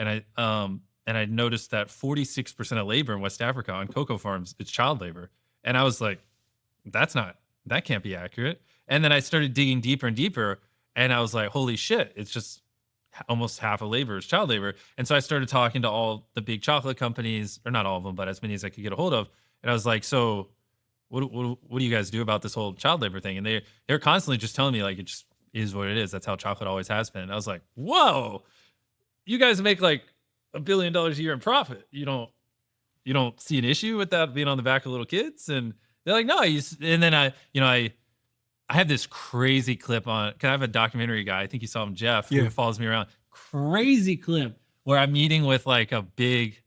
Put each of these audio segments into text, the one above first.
and I noticed that 46% of labor in West Africa on cocoa farms is child labor. And I was like, that can't be accurate. And then I started digging deeper and deeper, and I was like, holy shit, it's just almost half of labor is child labor. And so I started talking to all the big chocolate companies, or not all of them, but as many as I could get a hold of. And I was like, so what do you guys do about this whole child labor thing? And they're constantly just telling me like it just is what it is. That's how chocolate always has been. And I was like, whoa, you guys make like $1 billion a year in profit. You don't see an issue with that being on the back of little kids? And they're like, no. And then I have this crazy clip on, cause I have a documentary guy. I think you saw him, Jeff, who Yeah. follows me around. Crazy clip where I'm meeting with like a big,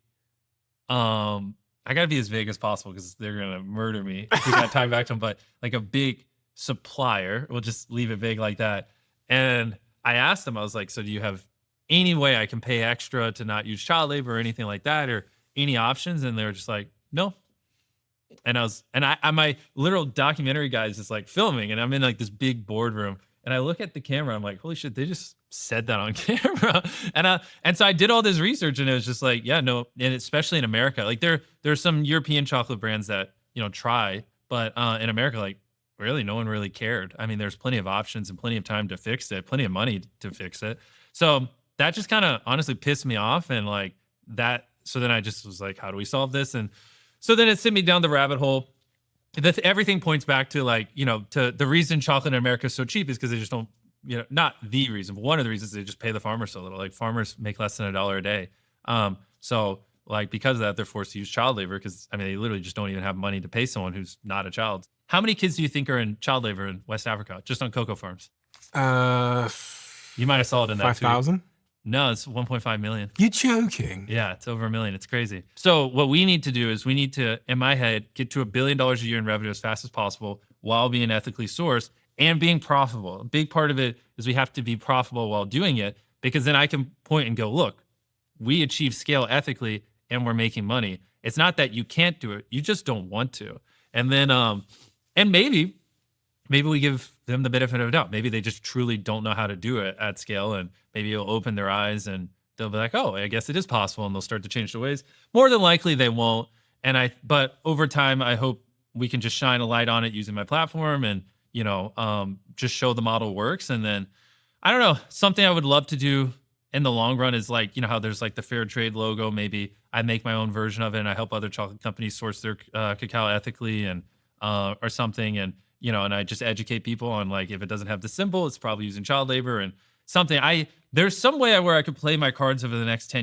I gotta be as vague as possible because they're gonna murder me if we got time back to them, but like a big supplier, we'll just leave it vague like that. And I asked them, I was like, so do you have any way I can pay extra to not use child labor or anything like that, or any options? And they were just like, no. And I my literal documentary guy is just like filming, and I'm in like this big boardroom, and I look at the camera, I'm like, holy shit, they just said that on camera. And so I did all this research, and it was just like, yeah, no. And especially in America, like there's some European chocolate brands that, try, but in America, like really no one really cared. I mean, there's plenty of options and plenty of time to fix it, plenty of money to fix it. So that just kind of honestly pissed me off. And like that, so then I just was like, how do we solve this? And so then it sent me down the rabbit hole. Everything points back to like, to the reason chocolate in America is so cheap is because they just don't, not the reason, but one of the reasons, they just pay the farmers so little. Like farmers make less than $1 a day. So like because of that, they're forced to use child labor because I mean, they literally just don't even have money to pay someone who's not a child. How many kids do you think are in child labor in West Africa, just on cocoa farms? You might have saw it in that 5,000? No, it's 1.5 million. You're joking. Yeah, it's over 1 million. It's crazy. So what we need to do is we need to, in my head, get to $1 billion a year in revenue as fast as possible while being ethically sourced and being profitable. A big part of it is we have to be profitable while doing it, because then I can point and go, look, we achieve scale ethically and we're making money. It's not that you can't do it. You just don't want to. And then, and maybe we give them the benefit of the doubt. Maybe they just truly don't know how to do it at scale, and maybe it'll open their eyes and they'll be like, oh, I guess it is possible, and they'll start to change their ways. More than likely they won't. But over time, I hope we can just shine a light on it using my platform and, just show the model works. And then, I don't know, something I would love to do in the long run is like, how there's like the fair trade logo. Maybe I make my own version of it and I help other chocolate companies source their cacao ethically and, or something. And, and I just educate people on like, if it doesn't have the symbol, it's probably using child labor and something. There's some way where I could play my cards over the next 10